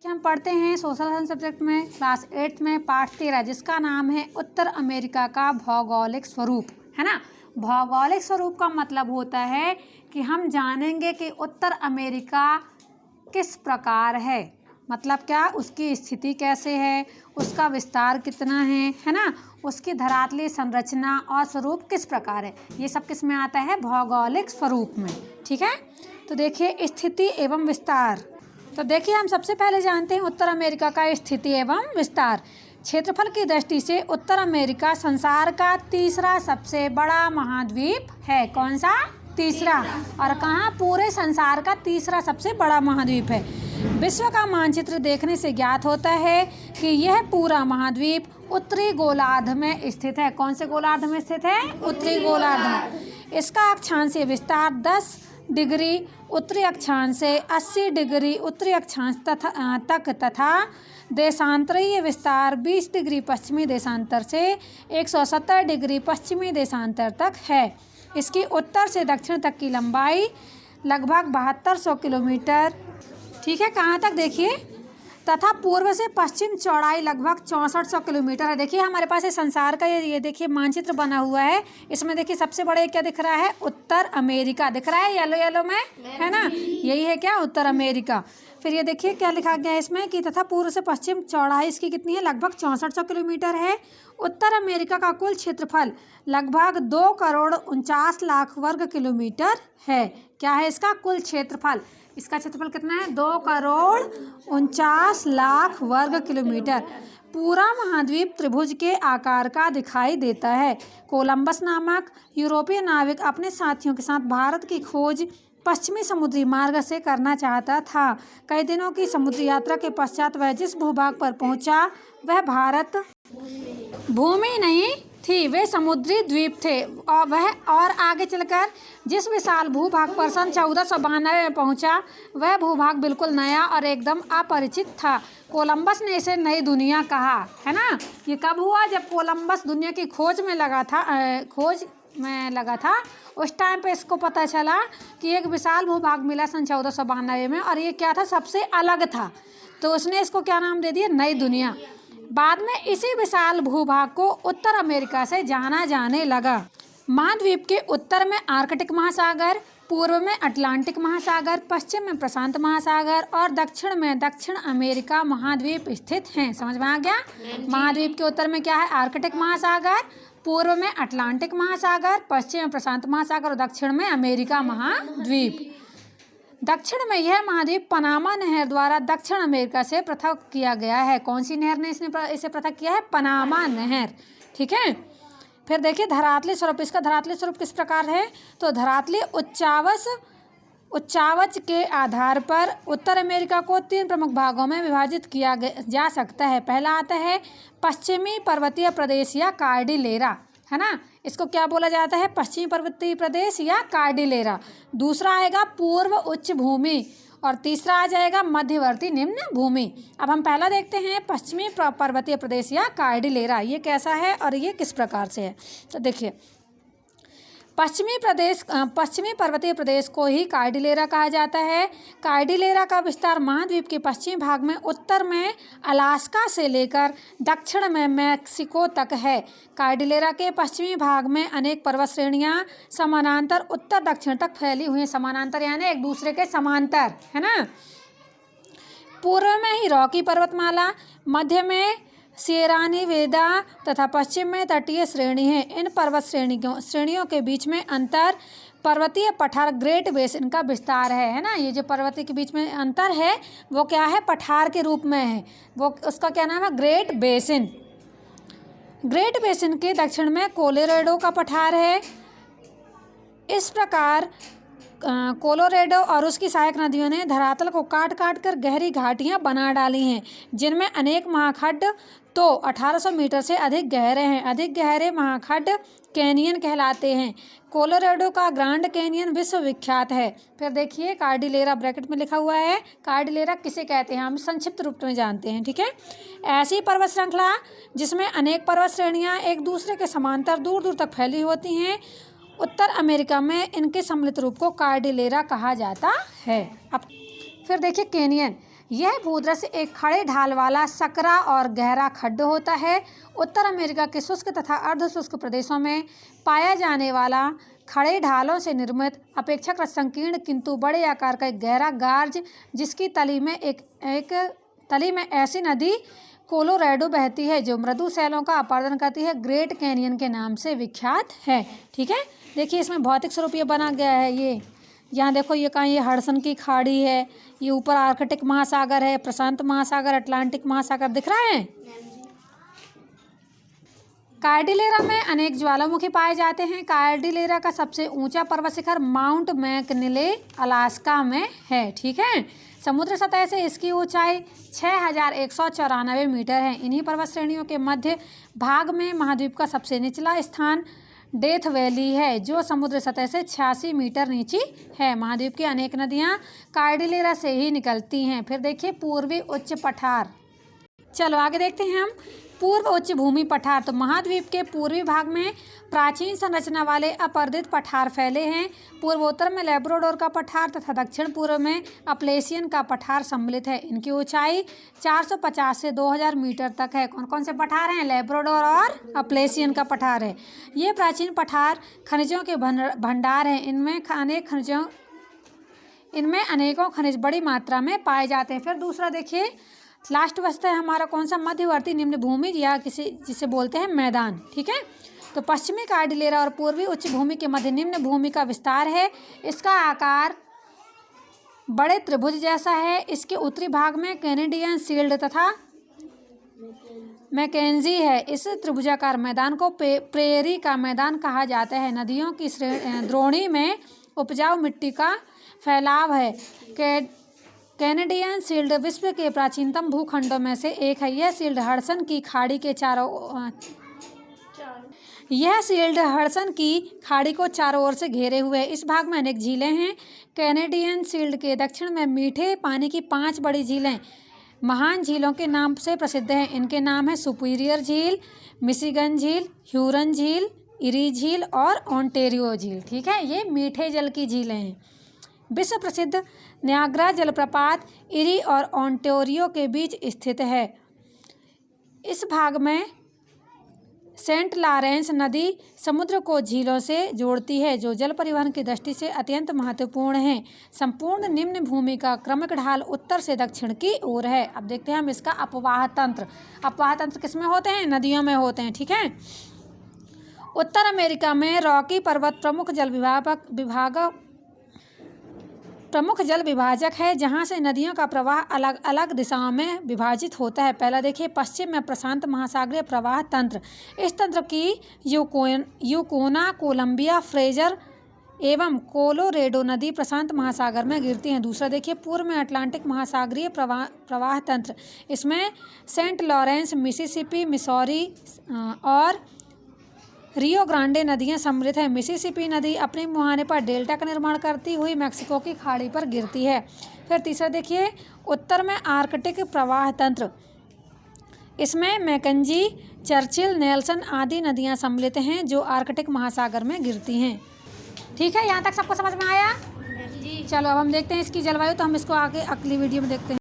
हम पढ़ते हैं सोशल साइंस सब्जेक्ट में क्लास 8 में पाठ 13, जिसका नाम है उत्तर अमेरिका का भौगोलिक स्वरूप, है ना। भौगोलिक स्वरूप का मतलब होता है कि हम जानेंगे कि उत्तर अमेरिका किस प्रकार है, मतलब क्या, उसकी स्थिति कैसे है, उसका विस्तार कितना है ना, उसकी धरातलीय संरचना और स्वरूप किस प्रकार है। ये सब किस में आता है, भौगोलिक स्वरूप में। ठीक है, तो देखिए स्थिति एवं विस्तार। तो देखिए हम सबसे पहले जानते हैं उत्तर अमेरिका का स्थिति एवं विस्तार। क्षेत्रफल की दृष्टि से उत्तर अमेरिका संसार का तीसरा सबसे बड़ा महाद्वीप है। कौन सा? तीसरा। और कहाँ? पूरे संसार का तीसरा सबसे बड़ा महाद्वीप है। विश्व का मानचित्र देखने से ज्ञात होता है कि यह पूरा महाद्वीप उत्तरी गोलार्ध में स्थित है। कौन से गोलार्ध में स्थित है? उत्तरी गोलार्ध में। इसका अक्षांशीय विस्तार 10 डिग्री उत्तरी अक्षांश से 80 डिग्री उत्तरी अक्षांश तक तथा देशांतरीय विस्तार 20 डिग्री पश्चिमी देशांतर से 170 डिग्री पश्चिमी देशांतर तक है। इसकी उत्तर से दक्षिण तक की लंबाई लगभग 7200 किलोमीटर। ठीक है, कहाँ तक? देखिए, तथा पूर्व से पश्चिम चौड़ाई लगभग 6400 किलोमीटर है। देखिए हमारे पास ये संसार का ये देखिए मानचित्र बना हुआ है। इसमें देखिए सबसे बड़े क्या दिख रहा है? उत्तर अमेरिका दिख रहा है, येलो येलो में, है ना। यही है क्या? उत्तर अमेरिका। फिर ये देखिए क्या लिखा गया है इसमें कि तथा पूर्व से पश्चिम चौड़ाई इसकी कितनी है? लगभग 6400 किलोमीटर है। उत्तर अमेरिका का कुल क्षेत्रफल लगभग 2,49,00,000 वर्ग किलोमीटर है। क्या है इसका कुल क्षेत्रफल? इसका क्षेत्रफल कितना है? 2,49,00,000 वर्ग किलोमीटर। पूरा महाद्वीप त्रिभुज के आकार का दिखाई देता है। कोलंबस नामक यूरोपीय नाविक अपने साथियों के साथ भारत की खोज पश्चिमी समुद्री मार्ग से करना चाहता था। कई दिनों की समुद्री यात्रा के पश्चात वह जिस भूभाग पर पहुंचा वह भारत भूमि नहीं थी, वे समुद्री द्वीप थे। और वह और आगे चलकर जिस विशाल भूभाग पर सन 1492 में पहुंचा वह भूभाग बिल्कुल नया और एकदम अपरिचित था। कोलंबस ने इसे नई दुनिया कहा, है ना। ये कब हुआ? जब कोलंबस दुनिया की खोज में लगा था। उस टाइम पे इसको पता चला कि एक विशाल भूभाग मिला सन 1492 में, और ये क्या था? सबसे अलग था। तो उसने इसको क्या नाम दे दिया? नई दुनिया। बाद में इसी विशाल भूभाग को उत्तर अमेरिका से जाना जाने लगा। महाद्वीप के उत्तर में आर्कटिक महासागर, पूर्व में अटलांटिक महासागर, पश्चिम में प्रशांत महासागर और दक्षिण में दक्षिण अमेरिका महाद्वीप स्थित हैं। समझ में आ गया? महाद्वीप के उत्तर में क्या है? आर्कटिक महासागर, पूर्व में अटलांटिक महासागर, पश्चिम में प्रशांत महासागर और दक्षिण में अमेरिका महाद्वीप। दक्षिण में यह महाद्वीप पनामा नहर द्वारा दक्षिण अमेरिका से पृथक किया गया है। कौन सी नहर ने इसे पृथक किया है? पनामा नहर। ठीक है, फिर देखिए धरातलीय स्वरूप। इसका धरातलीय स्वरूप किस प्रकार है? तो धरातलीय उच्चावच के आधार पर उत्तर अमेरिका को 3 प्रमुख भागों में विभाजित किया जा सकता है। पहला आता है पश्चिमी पर्वतीय प्रदेश या कार्डिलेरा, है ना। इसको क्या बोला जाता है? पश्चिमी पर्वतीय प्रदेश या कार्डिलेरा। दूसरा आएगा पूर्व उच्च भूमि और तीसरा आ जाएगा मध्यवर्ती निम्न भूमि। अब हम पहला देखते हैं पश्चिमी पर्वतीय प्रदेश या कार्डिलेरा, ये कैसा है और ये किस प्रकार से है। तो देखिए पश्चिमी पर्वतीय प्रदेश को ही कार्डिलेरा कहा जाता है। कार्डिलेरा का विस्तार महाद्वीप के पश्चिमी भाग में उत्तर में अलास्का से लेकर दक्षिण में मैक्सिको तक है। कार्डिलेरा के पश्चिमी भाग में अनेक पर्वत श्रेणियां समानांतर उत्तर दक्षिण तक फैली हुई हैं। समानांतर यानी एक दूसरे के समांतर, है ना। पूर्व में ही रॉकी पर्वतमाला, मध्य में सिएरा नेवादा तथा पश्चिम में तटीय श्रेणी है। इन पर्वत श्रेणियों के बीच में अंतर पर्वतीय पठार ग्रेट बेसिन का विस्तार है ना। ये जो पर्वतीय के बीच में अंतर है वो क्या है? पठार के रूप में है। वो उसका क्या नाम है? Great basin. ग्रेट बेसिन के दक्षिण में कोलोराडो का पठार है। इस प्रकार कोलोराडो और उसकी सहायक नदियों ने धरातल को काट काट कर गहरी घाटियां बना डाली हैं, जिनमें अनेक महाखड्ड तो 1800 मीटर से अधिक गहरे हैं। अधिक गहरे महाखड्ड कैनियन कहलाते हैं। कोलोराडो का ग्रैंड कैनियन विश्व विख्यात है। फिर देखिए कार्डिलेरा ब्रैकेट में लिखा हुआ है। कार्डिलेरा किसे कहते हैं? हम संक्षिप्त रूप में जानते हैं। ठीक है, ऐसी पर्वत श्रृंखला जिसमें अनेक पर्वत श्रेणियां एक दूसरे के समांतर दूर दूर तक फैली होती हैं। उत्तर अमेरिका में इनके सम्मिलित रूप को कार्डिलेरा कहा जाता है। अब फिर देखिए कैनियन। यह भूदृश्य एक खड़े ढाल वाला सकरा और गहरा खड्ड होता है। उत्तर अमेरिका के शुष्क तथा अर्ध शुष्क प्रदेशों में पाया जाने वाला खड़े ढालों से निर्मित अपेक्षाकृत संकीर्ण किंतु बड़े आकार का एक गहरा गार्ज, जिसकी तली में ऐसी नदी कोलोराडो बहती है जो मृदु शैलों का अपरदन करती है, ग्रेट कैनियन के नाम से विख्यात है। ठीक है, देखिए इसमें भौतिक स्वरूप ये बना गया है। ये यहाँ देखो, ये कहाँ, ये हडसन की खाड़ी है, ये ऊपर आर्कटिक महासागर है, प्रशांत महासागर, अटलांटिक महासागर दिख रहा है। कॉर्डिलेरा में अनेक ज्वालामुखी पाए जाते हैं। कॉर्डिलेरा का सबसे ऊंचा पर्वत शिखर माउंट मैककिनले अलास्का में है। ठीक है, समुद्र सतह से इसकी ऊंचाई 6194 मीटर है। इन्हीं पर्वत श्रेणियों के मध्य भाग में महाद्वीप का सबसे निचला स्थान डेथ वैली है, जो समुद्र सतह से 86 मीटर नीची है। महाद्वीप की अनेक नदियां कॉर्डिलेरा से ही निकलती हैं। फिर देखिए पूर्वी उच्च पठार। चलो आगे देखते हैं हम पूर्व उच्च भूमि पठार। तो महाद्वीप के पूर्वी भाग में प्राचीन संरचना वाले अपरदित पठार फैले हैं। पूर्वोत्तर में लेब्राडोर का पठार तथा दक्षिण पूर्व में अपलेशियन का पठार सम्मिलित है। इनकी ऊंचाई 450 से 2000 मीटर तक है। कौन कौन से पठार हैं? लेब्राडोर और अपलेशियन का पठार है। ये प्राचीन पठार खनिजों के भंडार हैं। इनमें अनेकों खनिज बड़ी मात्रा में पाए जाते हैं। फिर दूसरा देखिए, लास्ट बचता है हमारा कौन सा? मध्यवर्ती निम्न भूमि या जिसे बोलते हैं मैदान। ठीक है, तो पश्चिमी कॉर्डिलेरा और पूर्वी उच्च भूमि के मध्य निम्न भूमि का विस्तार है। इसका आकार बड़े त्रिभुज जैसा है। इसके उत्तरी भाग में कैनेडियन शील्ड तथा मैकेंजी है। इस त्रिभुजाकार मैदान को प्रेरी का मैदान कहा जाता है। नदियों की द्रोणी में उपजाऊ मिट्टी का फैलाव है। कैनेडियन शील्ड विश्व के प्राचीनतम भूखंडों में से एक है। यह शील्ड हडसन की खाड़ी को चारों ओर से घेरे हुए है। इस भाग में अनेक झीलें हैं। कैनेडियन शील्ड के दक्षिण में मीठे पानी की 5 बड़ी झीलें महान झीलों के नाम से प्रसिद्ध हैं। इनके नाम है सुपीरियर झील, मिशिगन झील, ह्यूरन झील, इरी झील और ओंटेरियो झील। ठीक है, ये मीठे जल की झीलें हैं। विश्व प्रसिद्ध न्याग्रा जलप्रपात इरी और ओंटेरियो के बीच स्थित है। इस भाग में सेंट लॉरेंस नदी समुद्र को झीलों से जोड़ती है, जो जल परिवहन की दृष्टि से अत्यंत महत्वपूर्ण है। संपूर्ण निम्न भूमि का क्रमिक ढाल उत्तर से दक्षिण की ओर है। अब देखते हैं हम इसका अपवाह तंत्र। अपवाह तंत्र किसमें होते हैं? नदियों में होते हैं। ठीक है, उत्तर अमेरिका में रॉकी पर्वत प्रमुख जल विभाजक है, जहां से नदियों का प्रवाह अलग अलग दिशाओं में विभाजित होता है। पहला देखिए, पश्चिम में प्रशांत महासागरीय प्रवाह तंत्र। इस तंत्र की यूकोना, कोलंबिया, फ्रेजर एवं कोलोरेडो नदी प्रशांत महासागर में गिरती हैं। दूसरा देखिए, पूर्व में अटलांटिक महासागरीय प्रवाह तंत्र। इसमें सेंट लॉरेंस, मिसिसिपी, मिसौरी और रियो ग्रांडे नदियां सम्मिलित हैं। मिसिसिपी नदी अपने मुहाने पर डेल्टा का निर्माण करती हुई मैक्सिको की खाड़ी पर गिरती है। फिर तीसरा देखिए, उत्तर में आर्कटिक प्रवाह तंत्र। इसमें मैकेंजी, चर्चिल, नेल्सन आदि नदियां सम्मिलित हैं जो आर्कटिक महासागर में गिरती हैं। ठीक है, यहाँ तक सबको समझ में आया? चलो अब हम देखते हैं इसकी जलवायु। तो हम इसको आगे अगली वीडियो में देखते हैं।